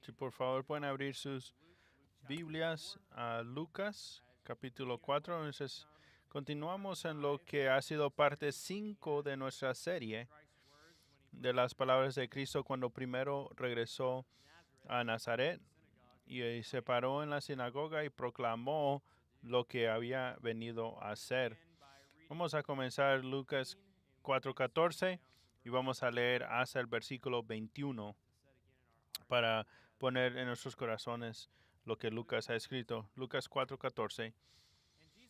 Si por favor pueden abrir sus Biblias a Lucas, capítulo 4. Entonces, continuamos en lo que ha sido parte 5 de nuestra serie de las palabras de Cristo cuando primero regresó a Nazaret y se paró en la sinagoga y proclamó lo que había venido a hacer. Vamos a comenzar Lucas 4:14 y vamos a leer hasta el versículo 21 para poner en nuestros corazones lo que Lucas ha escrito. Lucas 4:14.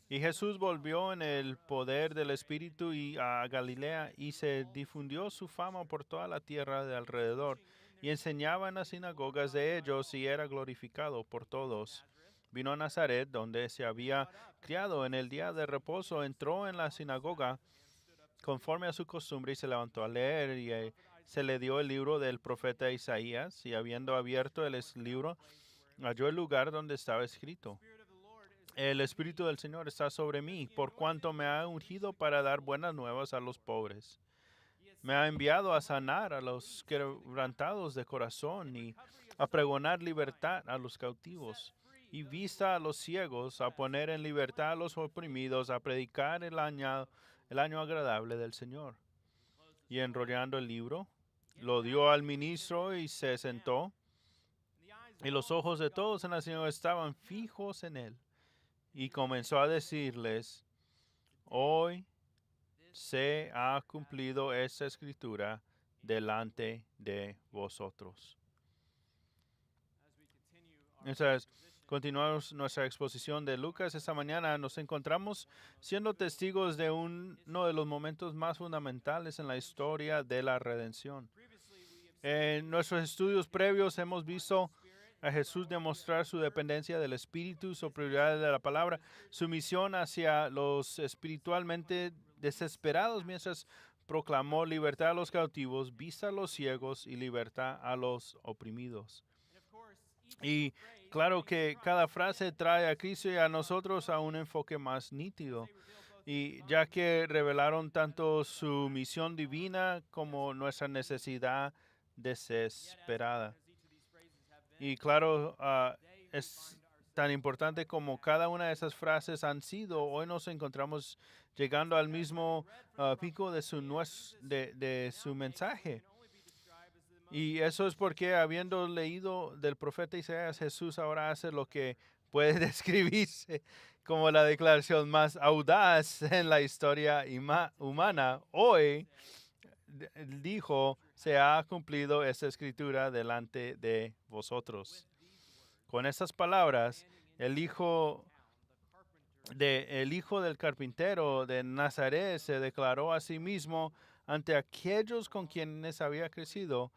Y Jesús volvió en el poder del Espíritu y a Galilea y se difundió su fama por toda la tierra de alrededor y enseñaba en las sinagogas de ellos y era glorificado por todos. Vino a Nazaret, donde se había criado. En el día de reposo entró en la sinagoga conforme a su costumbre y se levantó a leer y se le dio el libro del profeta Isaías y habiendo abierto el libro halló el lugar donde estaba escrito: El Espíritu del Señor está sobre mí, por cuanto me ha ungido para dar buenas nuevas a los pobres. Me ha enviado a sanar a los quebrantados de corazón y a pregonar libertad a los cautivos y vista a los ciegos, a poner en libertad a los oprimidos, a predicar el año agradable del Señor. Y enrollando el libro, lo dio al ministro y se sentó, y los ojos de todos en la sinagoga estaban fijos en él. Y comenzó a decirles: Hoy se ha cumplido esta escritura delante de vosotros. Entonces, continuamos nuestra exposición de Lucas. Esta mañana nos encontramos siendo testigos de uno de los momentos más fundamentales en la historia de la redención. En nuestros estudios previos hemos visto a Jesús demostrar su dependencia del Espíritu, su prioridad de la palabra, su misión hacia los espiritualmente desesperados mientras proclamó libertad a los cautivos, vista a los ciegos y libertad a los oprimidos. Y claro que cada frase trae a Cristo y a nosotros a un enfoque más nítido. Y ya que revelaron tanto su misión divina como nuestra necesidad desesperada. Y claro, es tan importante como cada una de esas frases han sido. Hoy nos encontramos llegando al mismo pico de de su mensaje. Y eso es porque habiendo leído del profeta Isaías, Jesús ahora hace lo que puede describirse como la declaración más audaz en la historia humana. Hoy dijo: se ha cumplido esta escritura delante de vosotros. Con estas palabras, el hijo del carpintero de Nazaret se declaró a sí mismo ante aquellos con quienes había crecido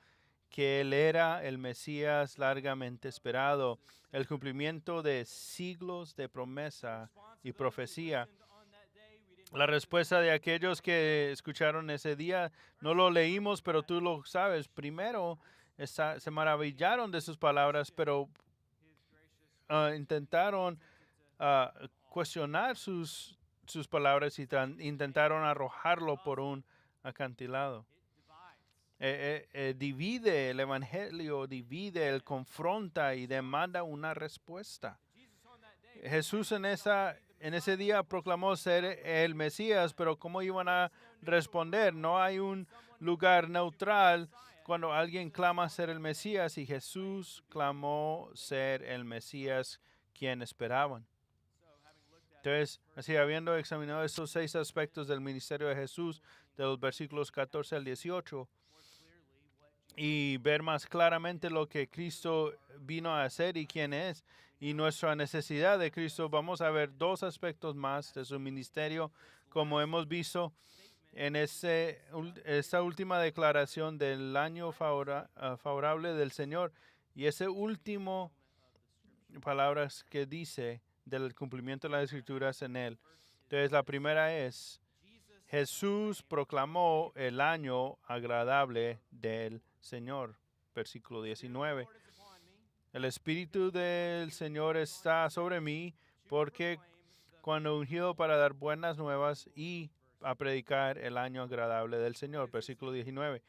que él era el Mesías largamente esperado, el cumplimiento de siglos de promesa y profecía. La respuesta de aquellos que escucharon ese día, no lo leímos, pero tú lo sabes. Primero, se maravillaron de sus palabras, pero intentaron cuestionar sus palabras y intentaron arrojarlo por un acantilado. Divide el evangelio, confronta y demanda una respuesta. Jesús en ese día proclamó ser el Mesías, pero ¿cómo iban a responder? No hay un lugar neutral cuando alguien clama ser el Mesías, y Jesús clamó ser el Mesías quien esperaban. Entonces, así habiendo examinado estos 6 aspectos del ministerio de Jesús, de los versículos 14 al 18, y ver más claramente lo que Cristo vino a hacer y quién es, y nuestra necesidad de Cristo, vamos a ver 2 aspectos más de su ministerio, como hemos visto en esta última declaración del año favorable del Señor, y ese último palabras que dice del cumplimiento de las Escrituras en él. Entonces, la primera es: Jesús proclamó el año agradable del Señor. Versículo 19. El Espíritu del Señor está sobre mí, porque cuando ungido para dar buenas nuevas y a predicar el año agradable del Señor. Versículo 19.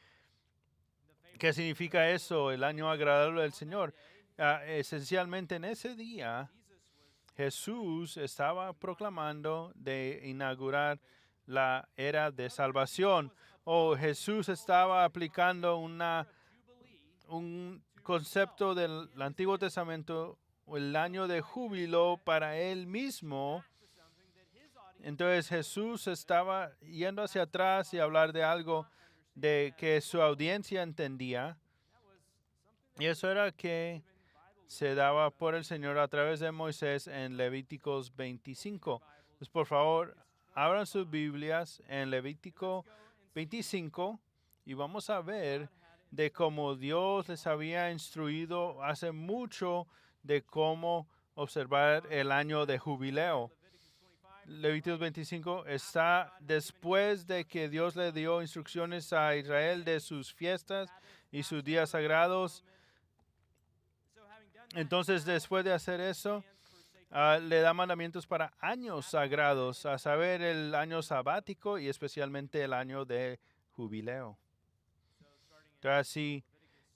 ¿Qué significa eso, el año agradable del Señor? Esencialmente en ese día, Jesús estaba proclamando de inaugurar la era de salvación, o Jesús estaba aplicando un concepto del Antiguo Testamento, el año de júbilo para él mismo. Entonces Jesús estaba yendo hacia atrás y hablar de algo de que su audiencia entendía, y eso era que se daba por el Señor a través de Moisés en Levíticos 25. Pues por favor, abran sus Biblias en Levítico 25 y vamos a ver de cómo Dios les había instruido hace mucho de cómo observar el año de jubileo. Levíticos 25 está después de que Dios le dio instrucciones a Israel de sus fiestas y sus días sagrados. Entonces, después de hacer eso, le da mandamientos para años sagrados, a saber, el año sabático y especialmente el año de jubileo. Entonces, así,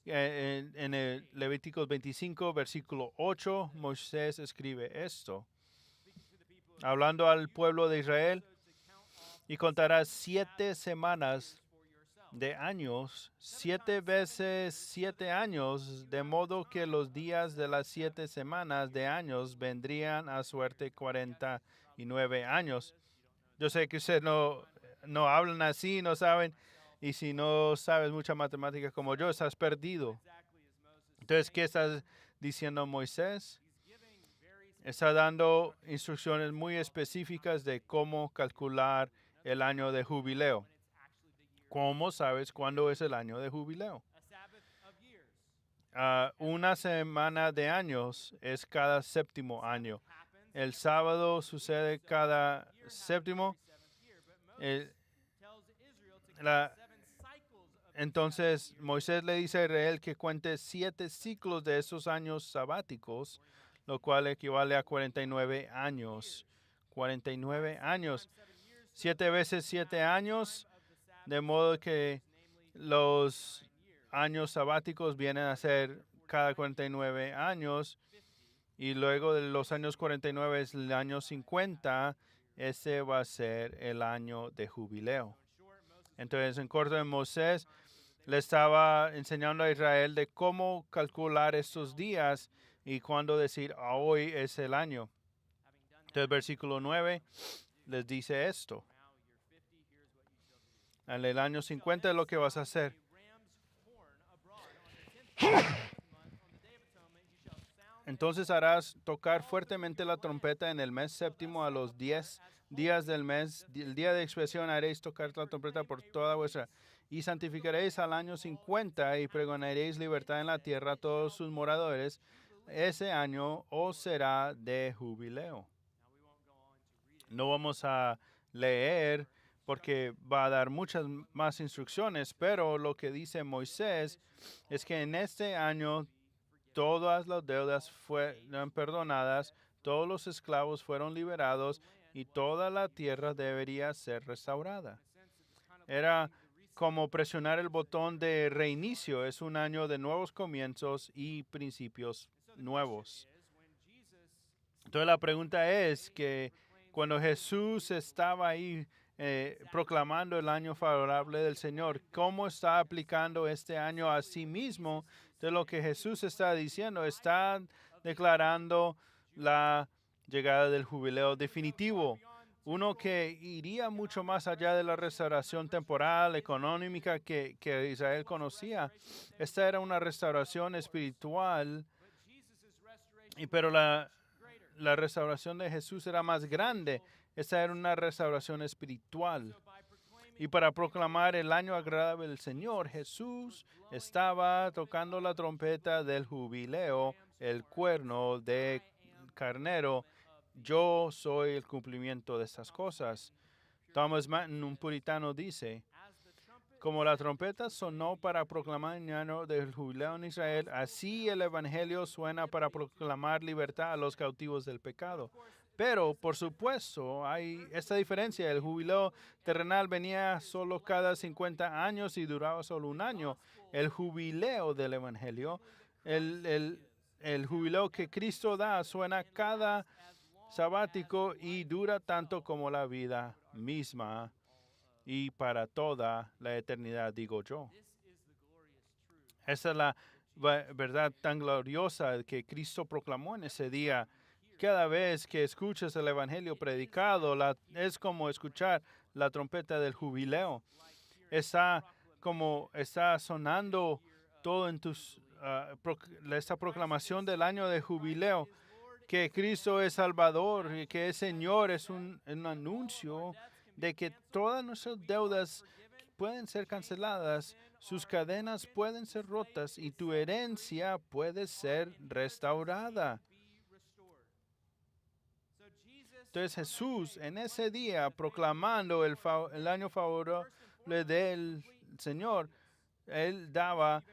en el Levíticos 25, versículo 8, Moisés escribe esto, hablando al pueblo de Israel: y contarás 7 semanas de años, 7 veces 7 años, de modo que los días de las 7 semanas de años vendrían a suerte 49 años. Yo sé que ustedes no hablan así, no saben, y si no sabes mucha matemática como yo, estás perdido. Entonces, ¿qué está diciendo Moisés? Está dando instrucciones muy específicas de cómo calcular el año de jubileo. ¿Cómo sabes cuándo es el año de jubileo? Una semana de años es cada séptimo año. El sábado sucede cada séptimo. eh, la- entonces Moisés le dice a Israel que cuente 7 ciclos de esos años sabáticos, lo cual equivale a 49 años. 49 años. 7 veces 7 años, de modo que los años sabáticos vienen a ser cada 49 años, y luego de los años 49 es el año 50, ese va a ser el año de jubileo. Entonces, en corto, de Moisés le estaba enseñando a Israel de cómo calcular estos días y cuándo decir: hoy es el año. Entonces, versículo 9 les dice esto: en el año 50 es lo que vas a hacer. Entonces harás tocar fuertemente la trompeta en el mes séptimo, a los 10 días del mes. El día de expiación haréis tocar la trompeta por toda vuestra. Y santificaréis al año 50 y pregonaréis libertad en la tierra a todos sus moradores. Ese año os será de jubileo. No vamos a leer porque va a dar muchas más instrucciones, pero lo que dice Moisés es que en este año todas las deudas fueron perdonadas, todos los esclavos fueron liberados y toda la tierra debería ser restaurada. Era como presionar el botón de reinicio. Es un año de nuevos comienzos y principios nuevos. Entonces la pregunta es que cuando Jesús estaba ahí proclamando el año favorable del Señor, ¿cómo está aplicando este año a sí mismo? De lo que Jesús está diciendo, está declarando la llegada del jubileo definitivo. Uno que iría mucho más allá de la restauración temporal, económica que Israel conocía. Esta era una restauración espiritual, pero la restauración de Jesús era más grande. Esta era una restauración espiritual. Y para proclamar el año agradable del Señor, Jesús estaba tocando la trompeta del jubileo, el cuerno de carnero. Yo soy el cumplimiento de estas cosas. Thomas Manton, un puritano, dice: como la trompeta sonó para proclamar el año del jubileo en Israel, así el Evangelio suena para proclamar libertad a los cautivos del pecado. Pero, por supuesto, hay esta diferencia. El jubileo terrenal venía solo cada 50 años y duraba solo un año. El jubileo del Evangelio, el el jubileo que Cristo da suena cada sabático y dura tanto como la vida misma y para toda la eternidad, digo yo. Esa es la verdad tan gloriosa que Cristo proclamó en ese día. Cada vez que escuchas el Evangelio predicado, es como escuchar la trompeta del jubileo. Está sonando todo en esta proclamación del año de jubileo, que Cristo es Salvador y que es Señor, es un anuncio de que todas nuestras deudas pueden ser canceladas, sus cadenas pueden ser rotas y tu herencia puede ser restaurada. Entonces Jesús en ese día proclamando el año favorable del Señor, Él daba,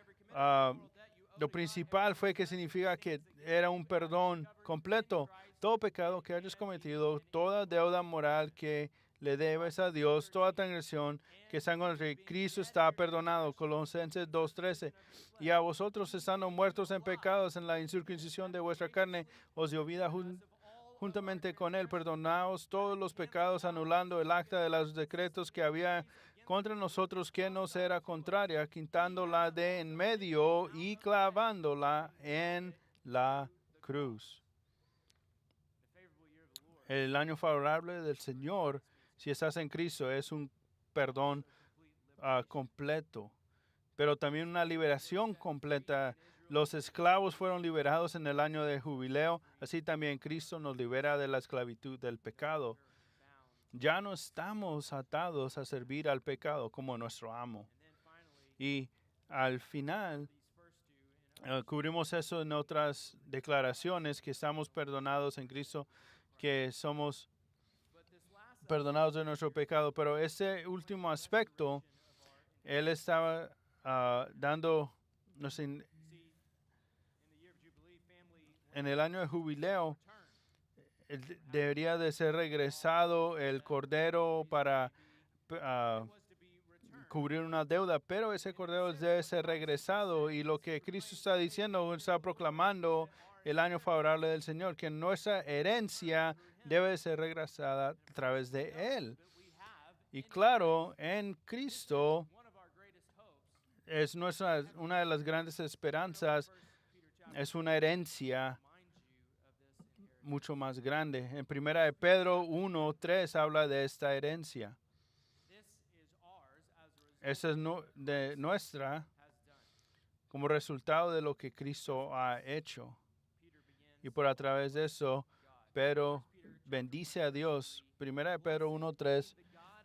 lo principal fue que significa que era un perdón completo. Todo pecado que hayas cometido, toda deuda moral que le debes a Dios, toda transgresión que está contra Cristo está perdonado. Colosenses 2:13. Y a vosotros estando muertos en pecados en la incircuncisión de vuestra carne, os dio vida juntamente con él, perdonaos todos los pecados, anulando el acta de los decretos que había contra nosotros que nos era contraria, quitándola de en medio y clavándola en la cruz. El año favorable del Señor, si estás en Cristo, es un perdón completo, pero también una liberación completa. Los esclavos fueron liberados en el año de jubileo, así también Cristo nos libera de la esclavitud del pecado. Ya no estamos atados a servir al pecado como nuestro amo. Y al final, cubrimos eso en otras declaraciones, que estamos perdonados en Cristo, que somos perdonados de nuestro pecado. Pero ese último aspecto, Él estaba dando, en el año de jubileo, debería de ser regresado el cordero para cubrir una deuda, pero ese cordero debe ser regresado, y lo que Cristo está diciendo, está proclamando el año favorable del Señor, que nuestra herencia debe ser regresada a través de Él. Y claro, en Cristo es una de las grandes esperanzas, es una herencia mucho más grande. En 1 de Pedro 1:3 habla de esta herencia. Esa es de nuestra como resultado de lo que Cristo ha hecho. Y por a través de eso, Pedro bendice a Dios. 1 de Pedro 1:3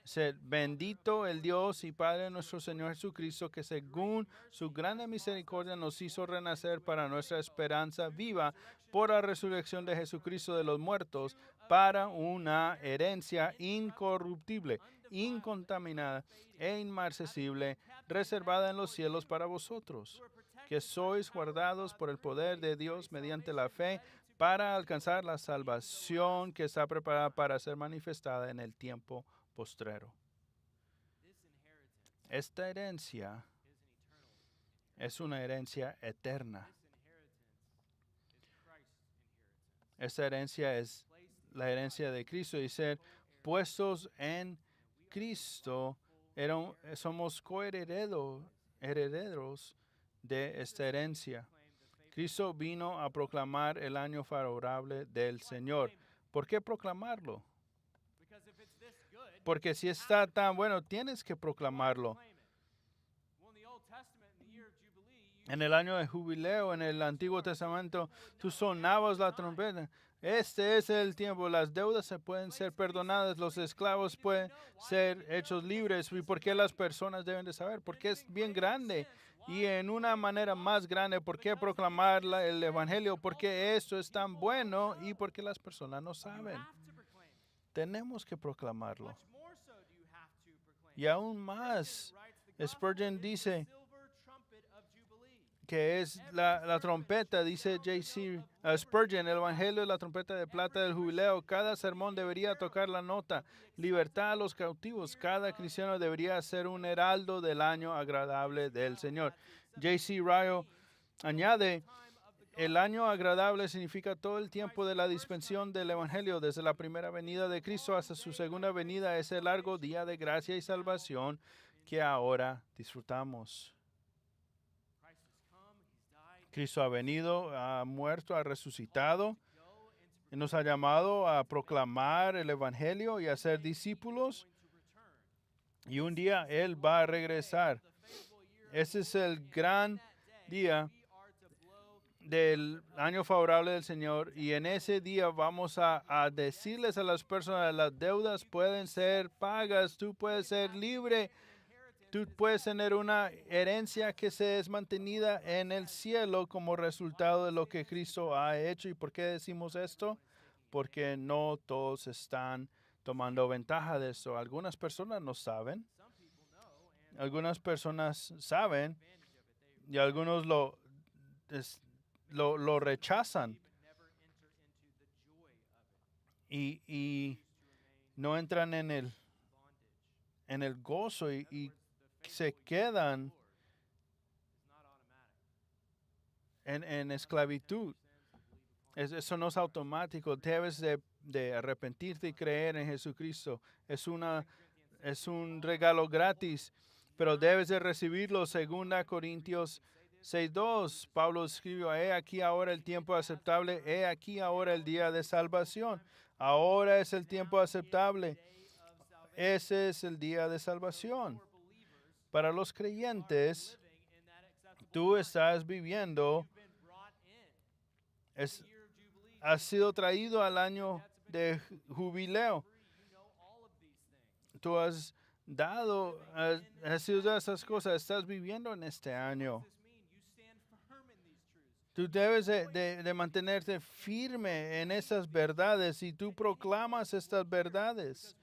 dice: bendito el Dios y Padre de nuestro Señor Jesucristo, que según su grande misericordia nos hizo renacer para nuestra esperanza viva por la resurrección de Jesucristo de los muertos, para una herencia incorruptible, incontaminada e inmarcesible, reservada en los cielos para vosotros, que sois guardados por el poder de Dios mediante la fe, para alcanzar la salvación que está preparada para ser manifestada en el tiempo postrero. Esta herencia es una herencia eterna. Esta herencia es la herencia de Cristo, y ser puestos en Cristo, somos coherederos de esta herencia. Cristo vino a proclamar el año favorable del Señor. ¿Por qué proclamarlo? Porque si está tan bueno, tienes que proclamarlo. En el año de jubileo, en el Antiguo Testamento, tú sonabas la trompeta. Este es el tiempo. Las deudas se pueden ser perdonadas. Los esclavos pueden ser hechos libres. ¿Y por qué las personas deben de saber? Porque es bien grande. Y en una manera más grande, ¿por qué proclamar el Evangelio? Porque esto es tan bueno y porque las personas no saben. Tenemos que proclamarlo. Y aún más, Spurgeon dice que es la trompeta, dice J.C. Spurgeon, el Evangelio es la trompeta de plata del jubileo. Cada sermón debería tocar la nota. Libertad a los cautivos. Cada cristiano debería ser un heraldo del año agradable del Señor. J.C. Ryle añade el año agradable significa todo el tiempo de la dispensación del Evangelio, desde la primera venida de Cristo hasta su segunda venida, ese largo día de gracia y salvación que ahora disfrutamos. Cristo ha venido, ha muerto, ha resucitado y nos ha llamado a proclamar el Evangelio y a ser discípulos. Y un día Él va a regresar. Ese es el gran día del año favorable del Señor. Y en ese día vamos a decirles a las personas, las deudas pueden ser pagas, tú puedes ser libre. Tú puedes tener una herencia que se es mantenida en el cielo como resultado de lo que Cristo ha hecho. ¿Y por qué decimos esto? Porque no todos están tomando ventaja de eso. Algunas personas no saben. Algunas personas saben y algunos lo rechazan y no entran en el gozo y se quedan en esclavitud. Eso no es automático. Debes de arrepentirte y creer en Jesucristo. Es un regalo gratis, pero debes de recibirlo. 2 Corintios 6:2. Pablo escribió, he aquí ahora el tiempo aceptable, he aquí ahora el día de salvación. Ahora es el tiempo aceptable. Ese es el día de salvación. Para los creyentes, tú estás viviendo, has sido traído al año de jubileo. Tú has sido de esas cosas, estás viviendo en este año. Tú debes de mantenerte firme en esas verdades y tú proclamas estas verdades.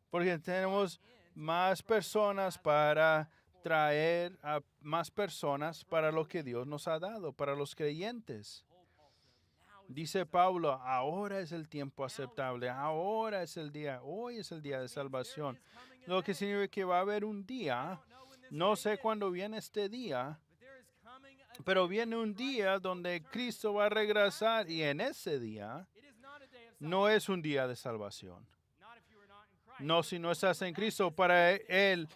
Porque tenemos más personas para traer a más personas para lo que Dios nos ha dado, para los creyentes. Dice Pablo, ahora es el tiempo aceptable, ahora es el día, hoy es el día de salvación. Lo que significa que va a haber un día, no sé cuándo viene este día, pero viene un día donde Cristo va a regresar y en ese día no es un día de salvación. No, si no estás en Cristo, para el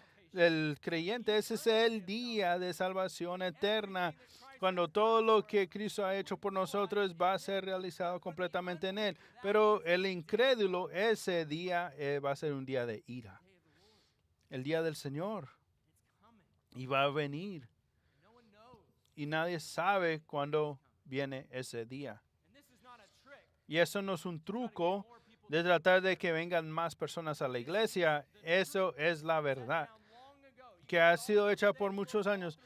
creyente ese es el día de salvación eterna, cuando todo lo que Cristo ha hecho por nosotros va a ser realizado completamente en Él. Pero el incrédulo, ese día va a ser un día de ira, el día del Señor, y va a venir. Y nadie sabe cuándo viene ese día. Y eso no es un truco de tratar de que vengan más personas a la iglesia. Eso es la verdad, que ha sido hecha por muchos años.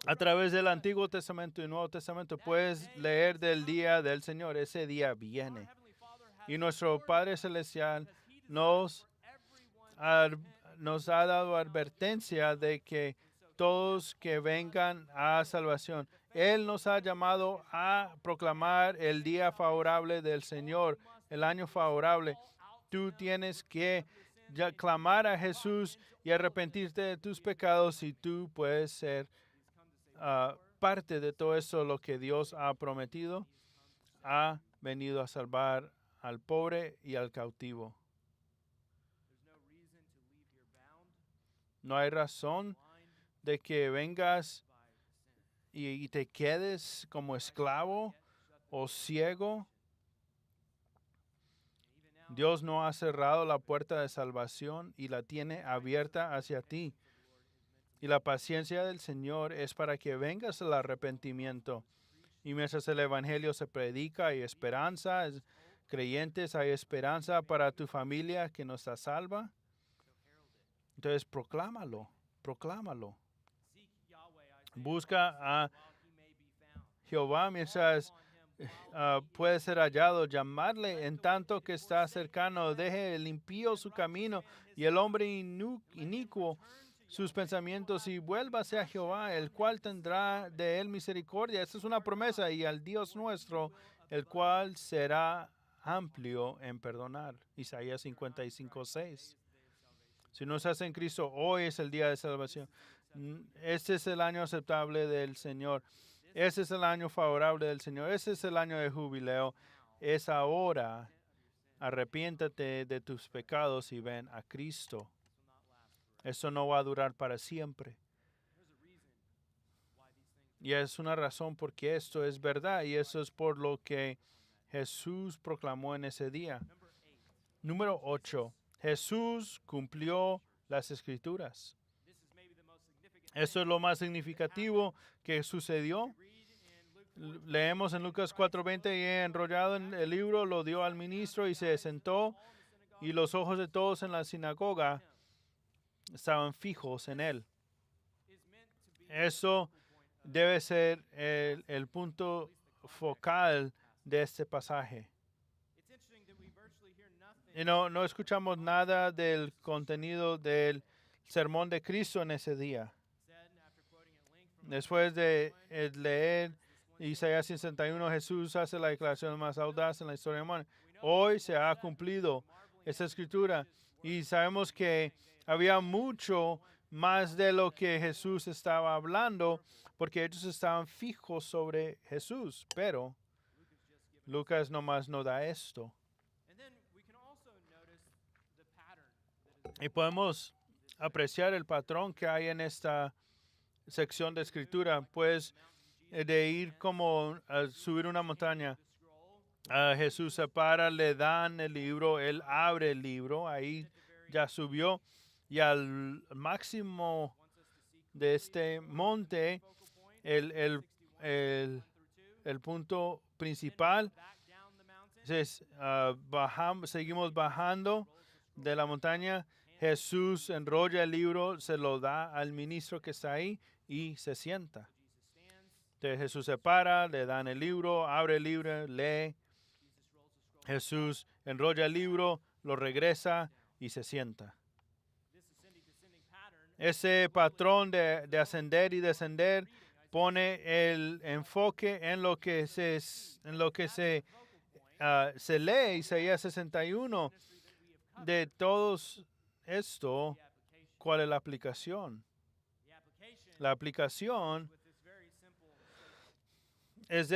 A través del Antiguo Testamento y Nuevo Testamento puedes leer del día del Señor. Ese día viene. Y nuestro Padre Celestial nos ha dado advertencia de que todos que vengan a salvación. Él nos ha llamado a proclamar el día favorable del Señor, el año favorable. Tú tienes que clamar a Jesús y arrepentirte de tus pecados y tú puedes ser parte de todo eso, lo que Dios ha prometido. Ha venido a salvar al pobre y al cautivo. No hay razón de que vengas y te quedes como esclavo o ciego. Dios no ha cerrado la puerta de salvación y la tiene abierta hacia ti. Y la paciencia del Señor es para que vengas al arrepentimiento. Y mientras el Evangelio se predica, hay esperanza. Creyentes, hay esperanza para tu familia que no está salva. Entonces, proclámalo. Busca a Jehová mientras puede ser hallado. Llamarle en tanto que está cercano. Deje el impío su camino y el hombre inicuo sus pensamientos y vuélvase a Jehová, el cual tendrá de él misericordia. Esta es una promesa, y al Dios nuestro, el cual será amplio en perdonar. Isaías 55:6. Si no estás en Cristo, hoy es el día de salvación. Este es el año aceptable del Señor. Ese es el año favorable del Señor. Ese es el año de jubileo. Es ahora. Arrepiéntate de tus pecados y ven a Cristo. Eso no va a durar para siempre. Y es una razón porque esto es verdad. Y eso es por lo que Jesús proclamó en ese día. Número 8. Jesús cumplió las Escrituras. Eso es lo más significativo que sucedió. Leemos en Lucas 4:20, y enrollado en el libro lo dio al ministro y se sentó, y los ojos de todos en la sinagoga estaban fijos en él. Eso debe ser el punto focal de este pasaje. Y no escuchamos nada del contenido del sermón de Cristo en ese día. Después de leer Isaías 61, Jesús hace la declaración más audaz en la historia humana. Hoy se ha cumplido esa escritura y sabemos que había mucho más de lo que Jesús estaba hablando porque ellos estaban fijos sobre Jesús, pero Lucas nomás no da esto. Y podemos apreciar el patrón que hay en esta sección de escritura, pues de ir como a subir una montaña. Jesús se para, le dan el libro, él abre el libro, ahí ya subió, y al máximo de este monte, el punto principal, entonces, seguimos bajando de la montaña. Jesús enrolla el libro, se lo da al ministro que está ahí y se sienta. Entonces Jesús se para, le dan el libro, abre el libro, lee. Jesús enrolla el libro, lo regresa y se sienta. Ese patrón de ascender y descender pone el enfoque en lo que se lee Isaías 61. De todos esto, ¿cuál es la aplicación? La aplicación es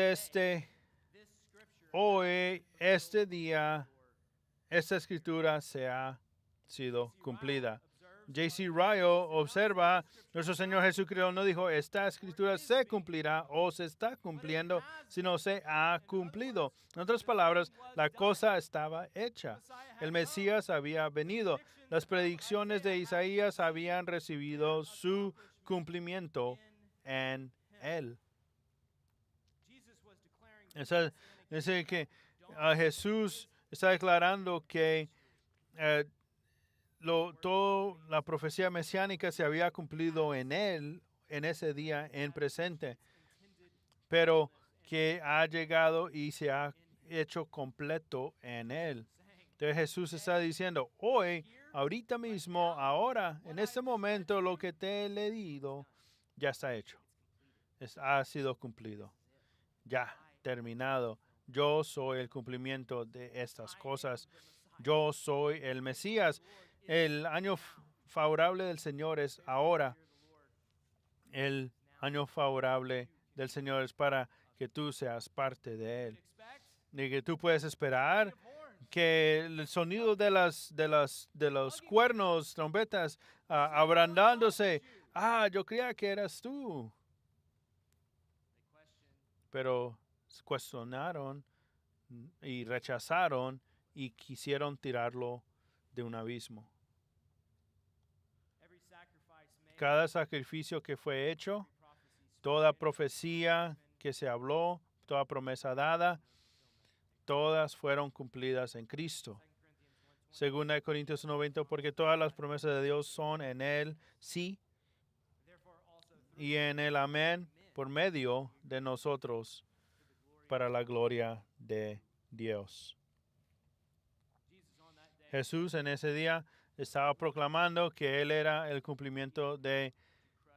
hoy, este día, esta escritura se ha sido cumplida. J.C. Ryle observa, nuestro Señor Jesucristo no dijo, esta escritura se cumplirá o se está cumpliendo, sino se ha cumplido. En otras palabras, la cosa estaba hecha. El Mesías había venido. Las predicciones de Isaías habían recibido su cumplimiento en él. Es que Jesús está declarando que toda la profecía mesiánica se había cumplido en él, en ese día, en presente, pero que ha llegado y se ha hecho completo en él. Entonces Jesús está diciendo, hoy, ahorita mismo, ahora, en este momento, lo que te he leído ya está hecho. Ha sido cumplido. Ya, terminado. Yo soy el cumplimiento de estas cosas. Yo soy el Mesías. El año favorable del Señor es ahora. El año favorable del Señor es para que tú seas parte de Él. Y que tú puedes esperar que el sonido de los cuernos, trompetas, abrandándose. Yo creía que eras tú. Pero cuestionaron y rechazaron y quisieron tirarlo de un abismo. Cada sacrificio que fue hecho, toda profecía que se habló, toda promesa dada, todas fueron cumplidas en Cristo. Según Corintios 90, porque todas las promesas de Dios son en Él, sí, y en el amén, por medio de nosotros, para la gloria de Dios. Jesús en ese día estaba proclamando que Él era el cumplimiento de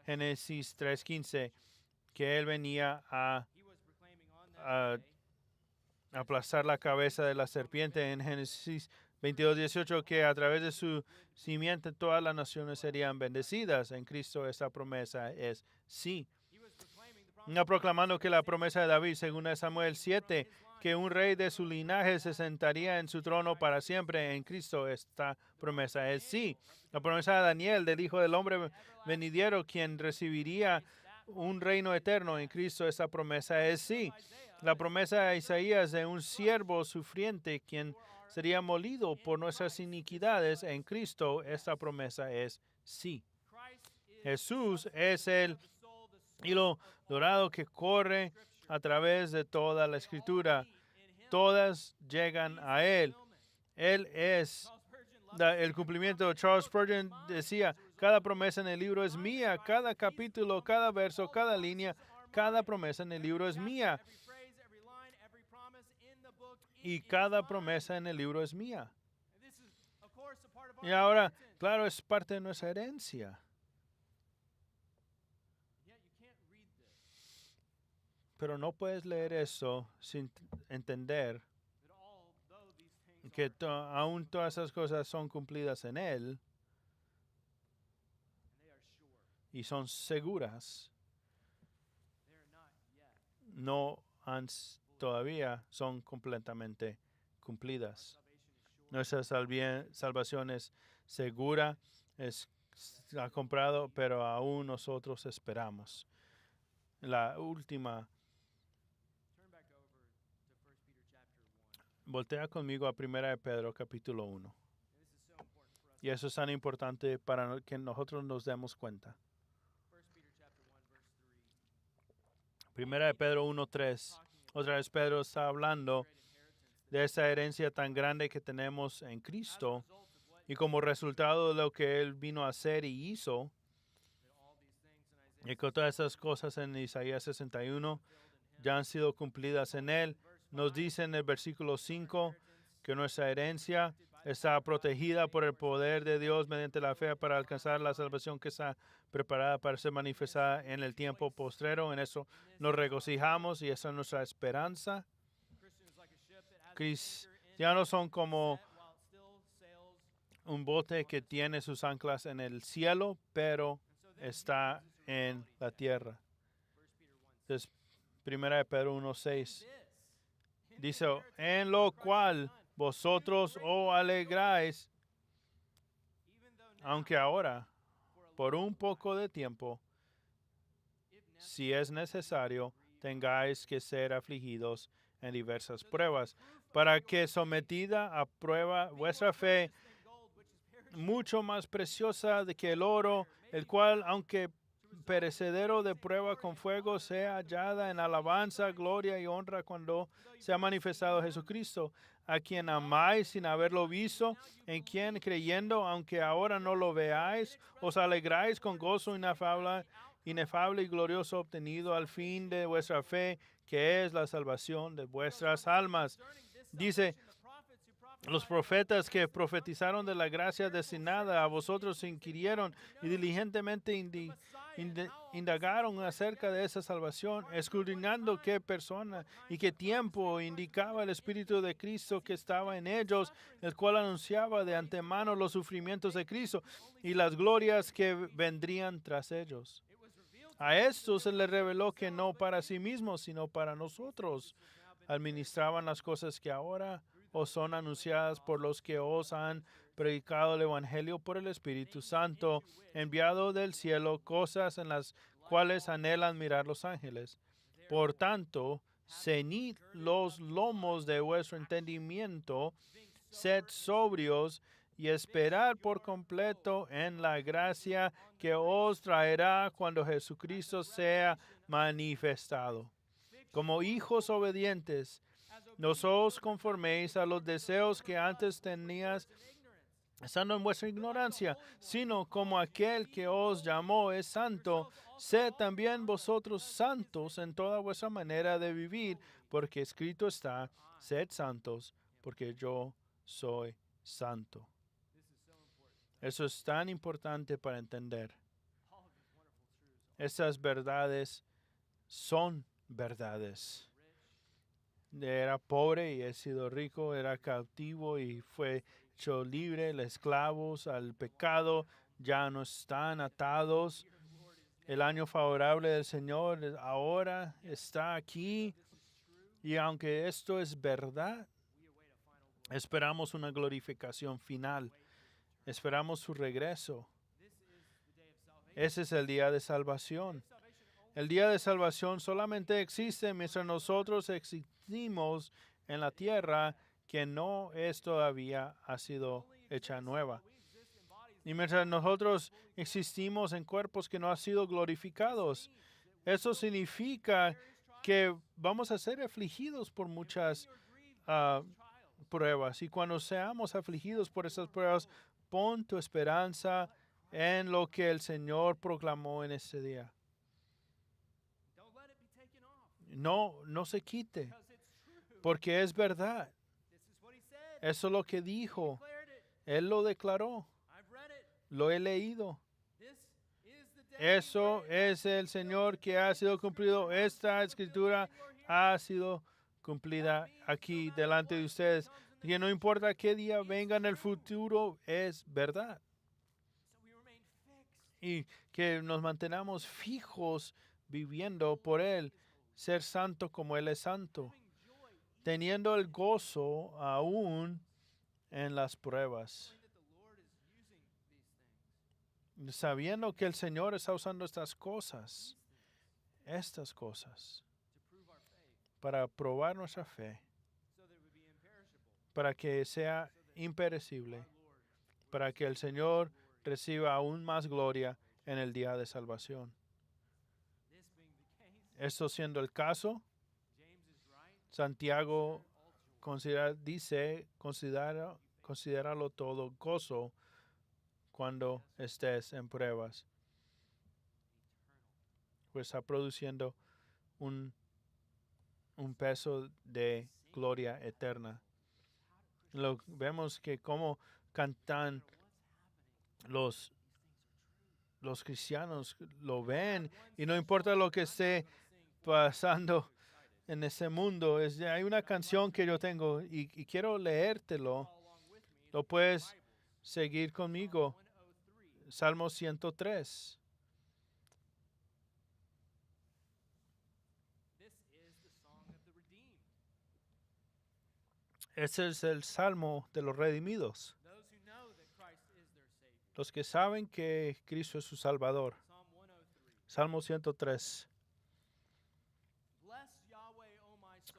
Génesis 3:15, que Él venía a aplastar la cabeza de la serpiente. En Génesis 22:18, que a través de su simiente todas las naciones serían bendecidas. En Cristo esta promesa es sí. no proclamando que la promesa de David, según Samuel 7, que un rey de su linaje se sentaría en su trono para siempre en Cristo. Esta promesa es sí. La promesa de Daniel, del Hijo del Hombre venidero, quien recibiría un reino eterno en Cristo, esta promesa es sí. La promesa de Isaías de un siervo sufriente, quien sería molido por nuestras iniquidades en Cristo, esta promesa es sí. Jesús es el hilo dorado que corre a través de toda la escritura. Todas llegan a Él. Él es el cumplimiento. Charles Spurgeon decía, cada promesa en el libro es mía, cada capítulo, cada verso, cada línea, cada promesa en el libro es mía. Y cada promesa en el libro es mía. Y ahora, claro, es parte de nuestra herencia. Pero no puedes leer eso sin entender que aún todas esas cosas son cumplidas en Él y son seguras. No han todavía son completamente cumplidas. Nuestra salvación es segura, ha comprado, pero aún nosotros esperamos. La última. Voltea conmigo a 1 de Pedro capítulo 1. Y eso es tan importante para que nosotros nos demos cuenta. 1 de Pedro 1:3. Otra vez Pedro está hablando de esa herencia tan grande que tenemos en Cristo y como resultado de lo que Él vino a hacer y hizo. Y que todas esas cosas en Isaías 61 ya han sido cumplidas en Él. Nos dice en el versículo 5 que nuestra herencia está protegida por el poder de Dios mediante la fe para alcanzar la salvación que está preparada para ser manifestada en el tiempo postrero. En eso nos regocijamos y esa es nuestra esperanza. Cristianos son como un bote que tiene sus anclas en el cielo, pero está en la tierra. Entonces, 1 de Pedro 1:6 dice, en lo cual vosotros os alegráis, aunque ahora, por un poco de tiempo, si es necesario, tengáis que ser afligidos en diversas pruebas, para que sometida a prueba vuestra fe, mucho más preciosa que el oro, el cual, aunque perecedero de prueba con fuego, sea hallada en alabanza, gloria y honra cuando sea manifestado Jesucristo, a quien amáis sin haberlo visto, en quien creyendo, aunque ahora no lo veáis, os alegráis con gozo inefable y glorioso obtenido al fin de vuestra fe, que es la salvación de vuestras almas. Dice, los profetas que profetizaron de la gracia destinada a vosotros inquirieron y diligentemente indagaron acerca de esa salvación, escudriñando qué persona y qué tiempo indicaba el Espíritu de Cristo que estaba en ellos, el cual anunciaba de antemano los sufrimientos de Cristo y las glorias que vendrían tras ellos. A estos se les reveló que no para sí mismos, sino para nosotros administraban las cosas que ahora os son anunciadas por los que os han predicado el Evangelio por el Espíritu Santo, enviado del cielo, cosas en las cuales anhelan mirar los ángeles. Por tanto, ceñid los lomos de vuestro entendimiento, sed sobrios y esperad por completo en la gracia que os traerá cuando Jesucristo sea manifestado. Como hijos obedientes, no os conforméis a los deseos que antes tenías estando en vuestra ignorancia, sino como aquel que os llamó es santo, sed también vosotros santos en toda vuestra manera de vivir, porque escrito está, sed santos, porque yo soy santo. Eso es tan importante para entender. Estas verdades son verdades. Era pobre y he sido rico, era cautivo y fue hecho libre, los esclavos al pecado ya no están atados. El año favorable del Señor ahora está aquí. Y aunque esto es verdad, esperamos una glorificación final. Esperamos su regreso. Ese es el día de salvación. El día de salvación solamente existe mientras nosotros existimos en la tierra que no es todavía ha sido hecha nueva. Y mientras nosotros existimos en cuerpos que no han sido glorificados, eso significa que vamos a ser afligidos por muchas pruebas. Y cuando seamos afligidos por esas pruebas, pon tu esperanza en lo que el Señor proclamó en ese día. No se quite, porque es verdad. Eso es lo que dijo. Él lo declaró. Lo he leído. Eso es el Señor que ha sido cumplido. Esta escritura ha sido cumplida aquí delante de ustedes. Que no importa qué día venga en el futuro, es verdad. Y que nos mantengamos fijos viviendo por Él, ser santo como Él es santo, teniendo el gozo aún en las pruebas, sabiendo que el Señor está usando estas cosas, para probar nuestra fe, para que sea imperecible, para que el Señor reciba aún más gloria en el día de salvación. Esto siendo el caso, Santiago considéralo todo gozo cuando estés en pruebas, pues está produciendo un peso de gloria eterna. Vemos que cómo cantan los cristianos, lo ven, y no importa lo que esté pasando en ese mundo. Hay una canción que yo tengo y quiero leértelo. Lo puedes seguir conmigo. Salmo 103. Ese es el salmo de los redimidos. Los que saben que Cristo es su Salvador. Salmo 103.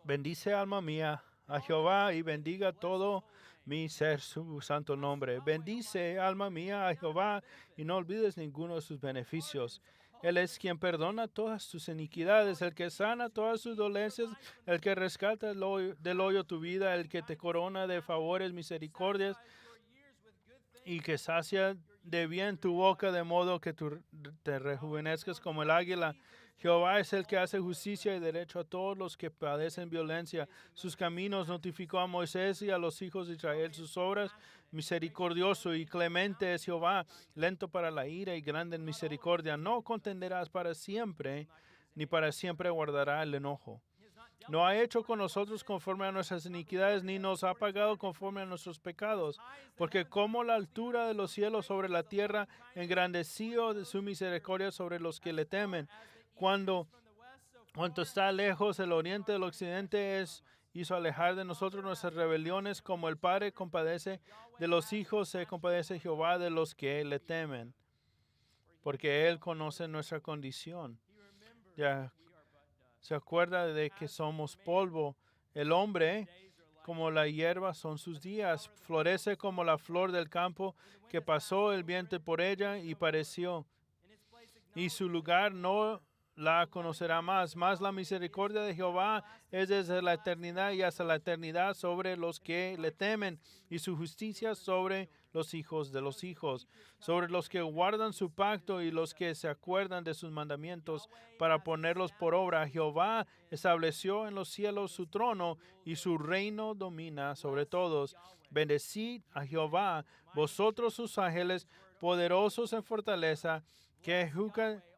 Bendice, alma mía, a Jehová, y bendiga todo mi ser su santo nombre. Bendice, alma mía, a Jehová, y no olvides ninguno de sus beneficios. Él es quien perdona todas tus iniquidades, el que sana todas tus dolencias, el que rescata del hoyo tu vida, el que te corona de favores, misericordias, y que sacia de bien tu boca, de modo que tú te rejuvenezcas como el águila. Jehová es el que hace justicia y derecho a todos los que padecen violencia. Sus caminos notificó a Moisés y a los hijos de Israel. Sus obras, misericordioso y clemente es Jehová, lento para la ira y grande en misericordia. No contenderás para siempre, ni para siempre guardará el enojo. No ha hecho con nosotros conforme a nuestras iniquidades, ni nos ha pagado conforme a nuestros pecados. Porque como la altura de los cielos sobre la tierra, engrandeció de su misericordia sobre los que le temen. Cuanto está lejos el oriente del occidente, hizo alejar de nosotros nuestras rebeliones. Como el Padre compadece de los hijos, se compadece Jehová de los que le temen. Porque Él conoce nuestra condición. Ya se acuerda de que somos polvo. El hombre, como la hierba, son sus días. Florece como la flor del campo, que pasó el viento por ella y pareció. Y su lugar no la conocerá más. Mas la misericordia de Jehová es desde la eternidad y hasta la eternidad sobre los que le temen, y su justicia sobre los hijos de los hijos, sobre los que guardan su pacto y los que se acuerdan de sus mandamientos para ponerlos por obra. Jehová estableció en los cielos su trono, y su reino domina sobre todos. Bendecid a Jehová, vosotros sus ángeles, poderosos en fortaleza, que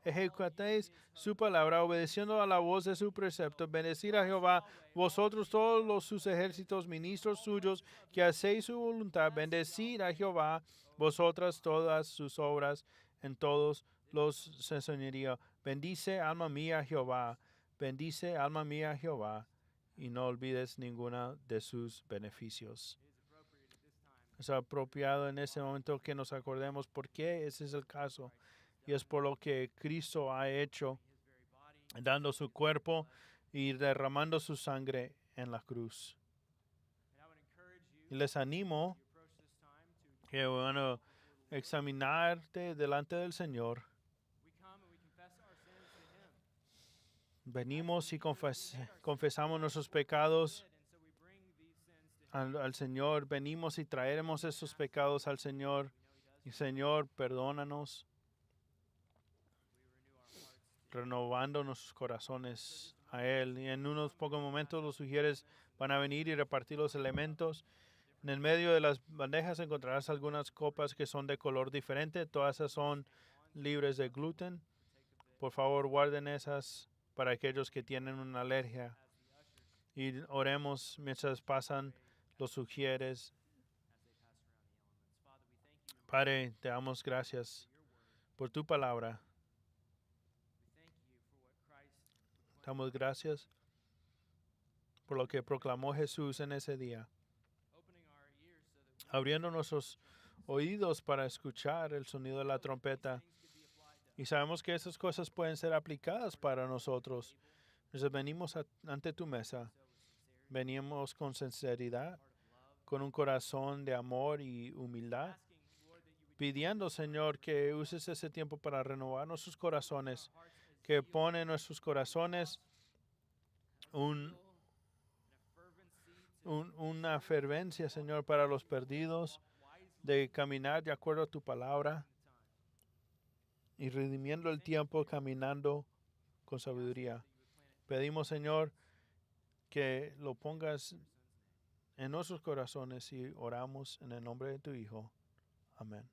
ejecutéis su palabra, obedeciendo a la voz de su precepto. Bendecid a Jehová, vosotros todos sus ejércitos, ministros suyos, que hacéis su voluntad. Bendecid a Jehová, vosotras todas sus obras, en todos los señoríos. Bendice, alma mía, Jehová. Bendice, alma mía, Jehová, y no olvides ninguna de sus beneficios. Es apropiado en ese momento que nos acordemos por qué ese es el caso. Y es por lo que Cristo ha hecho, dando su cuerpo y derramando su sangre en la cruz. Y les animo que van a examinarte delante del Señor. Venimos y confesamos nuestros pecados al Señor. Venimos y traeremos esos pecados al Señor. Y Señor, perdónanos, renovando nuestros corazones a Él. Y en unos pocos momentos los sugieres van a venir y repartir los elementos. En el medio de las bandejas encontrarás algunas copas que son de color diferente. Todas esas son libres de gluten. Por favor, guarden esas para aquellos que tienen una alergia. Y oremos mientras pasan los sugieres. Padre, te damos gracias por tu palabra. Damos gracias por lo que proclamó Jesús en ese día, abriendo nuestros oídos para escuchar el sonido de la trompeta. Y sabemos que esas cosas pueden ser aplicadas para nosotros. Entonces venimos ante tu mesa. Venimos con sinceridad, con un corazón de amor y humildad, pidiendo, Señor, que uses ese tiempo para renovar nuestros corazones, que pone en nuestros corazones una fervencia, Señor, para los perdidos, de caminar de acuerdo a tu palabra y redimiendo el tiempo caminando con sabiduría. Pedimos, Señor, que lo pongas en nuestros corazones y oramos en el nombre de tu Hijo. Amén.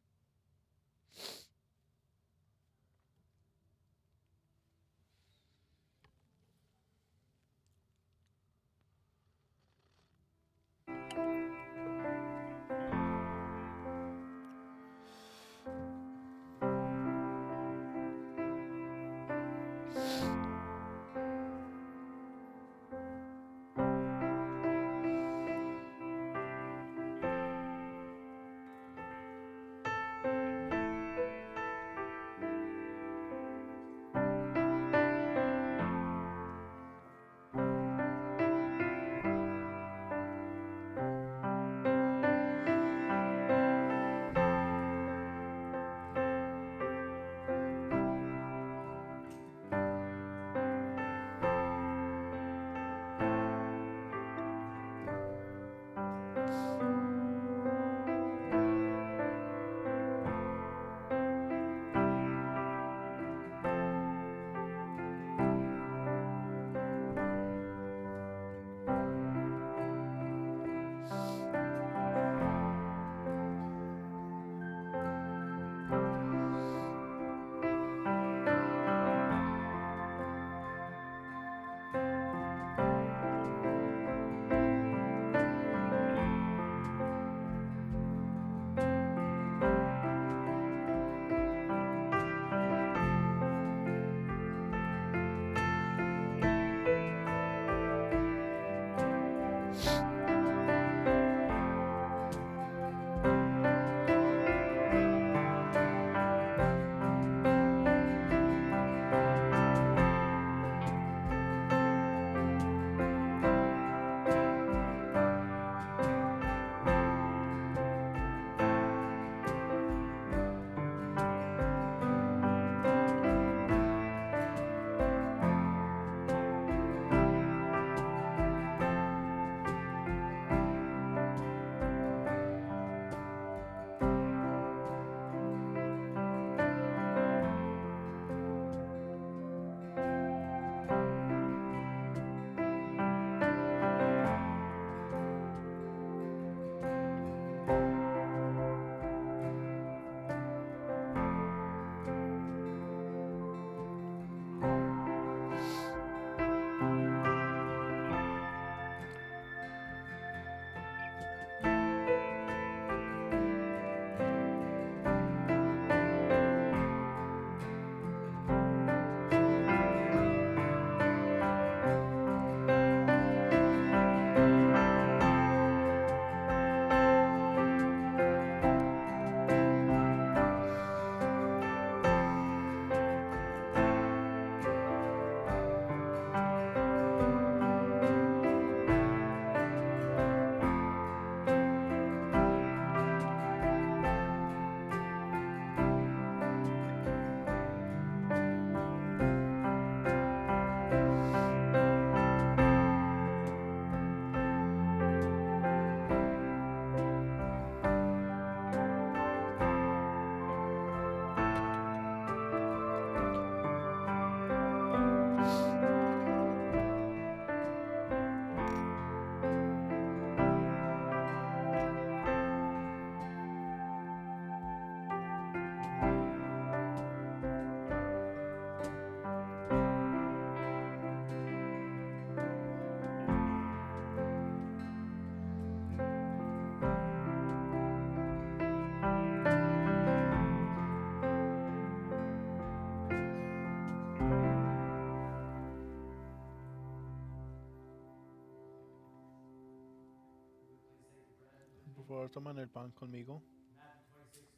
favor, toman el pan conmigo.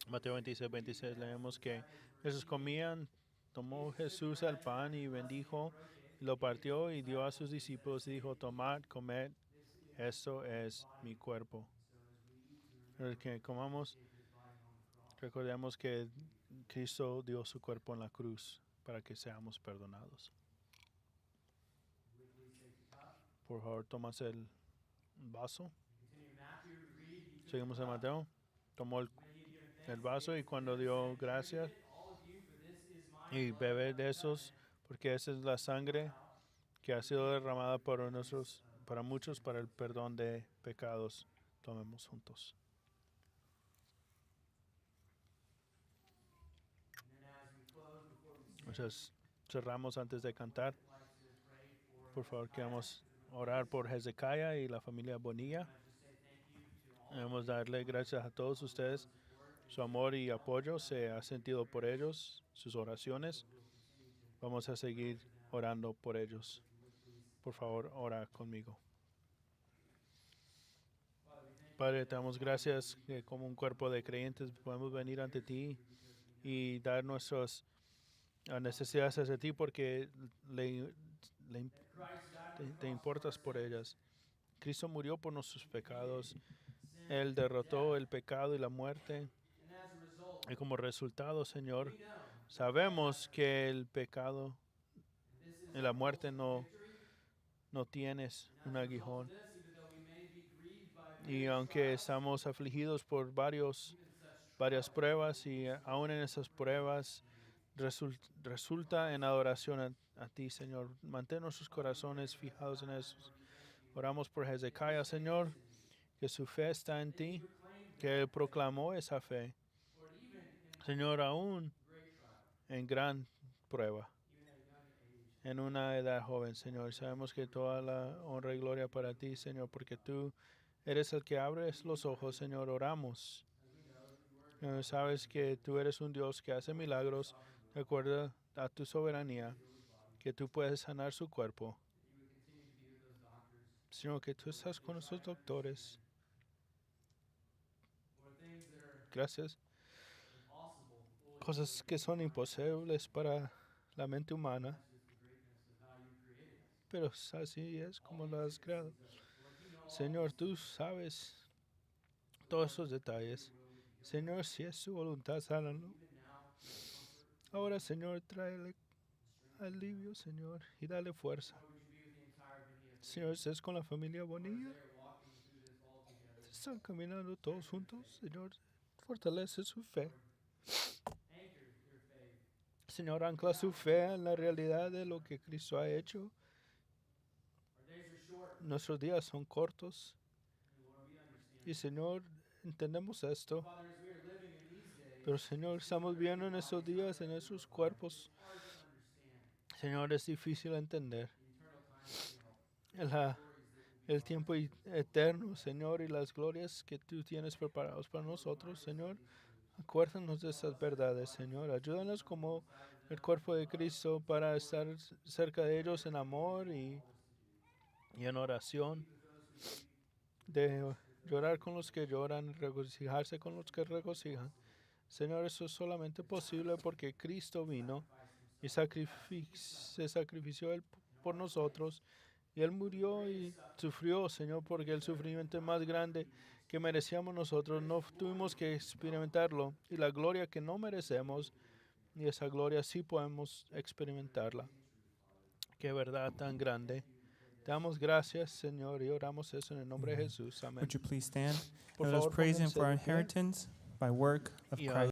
Mateo 26, 26 leemos que Jesús comían, tomó Jesús el pan y bendijo, y lo partió y dio a sus discípulos y dijo, tomad, comed, esto es mi cuerpo. El que comamos, recordemos que Cristo dio su cuerpo en la cruz para que seamos perdonados. Por favor, tomas el vaso. Seguimos en Mateo. Tomó el vaso y cuando dio gracias y bebe de esos, porque esa es la sangre que ha sido derramada para muchos, para el perdón de pecados. Tomemos juntos. Entonces, cerramos antes de cantar. Por favor, queremos orar por Hezekiah y la familia Bonilla. Queremos darle gracias a todos ustedes. Su amor y apoyo se ha sentido por ellos, sus oraciones. Vamos a seguir orando por ellos. Por favor, ora conmigo. Padre, te damos gracias que como un cuerpo de creyentes podemos venir ante ti y dar nuestras necesidades hacia ti porque te importas por ellas. Cristo murió por nuestros pecados. Él derrotó el pecado y la muerte. Y como resultado, Señor, sabemos que el pecado y la muerte no tienes un aguijón. Y aunque estamos afligidos por varias pruebas y aún en esas pruebas resulta en adoración a ti, Señor. Mantén nuestros corazones fijados en eso. Oramos por Hezekiah, Señor, que su fe está en ti, que él proclamó esa fe. Señor, aún en gran prueba, en una edad joven, Señor. Sabemos que toda la honra y gloria para ti, Señor, porque tú eres el que abres los ojos, Señor. Oramos. Sabes que tú eres un Dios que hace milagros de acuerdo a tu soberanía, que tú puedes sanar su cuerpo. Señor, que tú estás con nuestros doctores. Gracias. Cosas que son imposibles para la mente humana, pero así es como lo has creado. Señor, tú sabes todos esos detalles. Señor, si es su voluntad, sánalo. Ahora, Señor, tráele alivio, Señor, y dale fuerza. Señor, estés con la familia Bonilla. Están caminando todos juntos. Señor, fortalece su fe. Señor, ancla su fe en la realidad de lo que Cristo ha hecho. Nuestros días son cortos. Y Señor, entendemos esto. Pero Señor, estamos viendo en estos días, en esos cuerpos. Señor, es difícil entender el tiempo eterno, Señor, y las glorias que tú tienes preparados para nosotros, Señor. Acuérdanos de esas verdades, Señor. Ayúdanos como el cuerpo de Cristo para estar cerca de ellos en amor y en oración, de llorar con los que lloran, regocijarse con los que regocijan. Señor, eso es solamente posible porque Cristo vino y se sacrifició Él por nosotros. Y Él murió y sufrió, Señor, porque el sufrimiento más grande que merecíamos nosotros no tuvimos que experimentarlo. Y la gloria que no merecemos, y esa gloria sí podemos experimentarla. Qué verdad tan grande. Te damos gracias, Señor, y oramos eso en el nombre de Jesús. Amén. Would you please stand? Por Let us favor, praise Him pónganse for our de pie. inheritance by work of Y Christ.